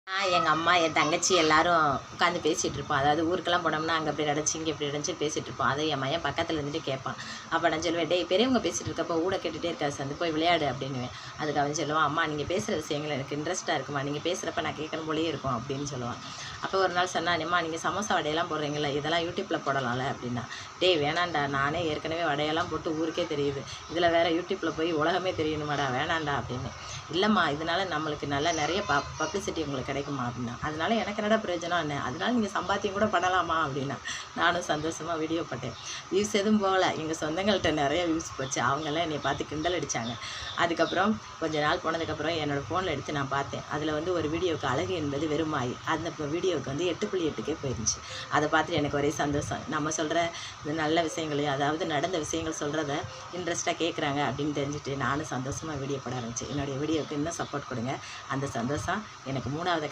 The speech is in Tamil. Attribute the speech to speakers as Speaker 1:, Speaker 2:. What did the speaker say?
Speaker 1: எங்கள் அம்மா என் தங்கச்சி எல்லாரும் உட்காந்து பேசிகிட்டு இருப்போம். அதாவது ஊருக்கெல்லாம் போனோம்னா அங்கே இப்படி நடந்துச்சு இங்கே இப்படி நடந்துச்சு பேசிகிட்டு இருப்போம். அதை என் மையன் பக்கத்தில் இருந்துட்டு கேட்பான். அப்போ நான் சொல்லுவேன், டேய் பெரியவங்க பேசிகிட்டு இருக்கப்போ ஊட கேட்டுகிட்டே இருக்காது சந்து போய் விளையாடு அப்படின்னுவேன். அதுக்கு அவன் சொல்லுவான், அம்மா நீங்கள் பேசுகிற விஷயங்கள் எனக்கு இன்ட்ரெஸ்ட்டாக இருக்குமா, நீங்கள் பேசுகிறப்ப நான் கேட்கணும் போலேயே இருக்கும் அப்படின்னு சொல்லுவான். அப்போ ஒரு நாள் சொன்னான், அம்மா நீங்கள் சமோசா வடையெல்லாம் போடுறீங்களா, இதெல்லாம் யூடியூப்பில் போடலாம்ல அப்படின்னா. டேய் வேணாண்டா, நானே ஏற்கனவே வடையெல்லாம் போட்டு ஊருக்கே தெரியுது, இதில் வேறு யூடியூப்பில் போய் உலகமே தெரியணுமாடா, வேணாண்டா அப்படின்னு. இல்லைம்மா இதனால் நம்மளுக்கு நல்லா நிறைய பப்ளிசிட்டி உங்களுக்கு கிடைக்குமா அப்படின்னா. அதனால எனக்கு என்னடா பிரயோஜனம் என்ன, அதனால நீங்கள் சம்பாத்தியம் கூட பண்ணலாமா அப்படின்னா. நானும் சந்தோஷமாக வீடியோ போட்டேன். வியூஸ் எதுவும் போகல, எங்கள் சொந்தங்கள்கிட்ட நிறைய வியூஸ் போச்சு. அவங்கெல்லாம் என்னை பார்த்து கிண்டல் அடித்தாங்க. அதுக்கப்புறம் கொஞ்ச நாள் போனதுக்கப்புறம் என்னோடய ஃபோனில் எடுத்து நான் பார்த்தேன். அதில் வந்து ஒரு வீடியோவுக்கு அழகு என்பது வெறுமாயி, அந்த வீடியோவுக்கு வந்து 8.8K போயிருந்துச்சு. அதை பார்த்துட்டு எனக்கு ஒரே சந்தோஷம். நம்ம சொல்கிற இந்த நல்ல விஷயங்களையும் அதாவது நடந்த விஷயங்கள் சொல்கிறத இன்ட்ரெஸ்ட்டாக கேட்குறாங்க அப்படின்னு தெரிஞ்சுட்டு நானும் சந்தோஷமாக வீடியோ போட ஆரம்பித்தேன். என்னுடைய வீடியோவுக்கு இன்னும் சப்போர்ட் கொடுங்க. அந்த சந்தோஷம் எனக்கு 3வது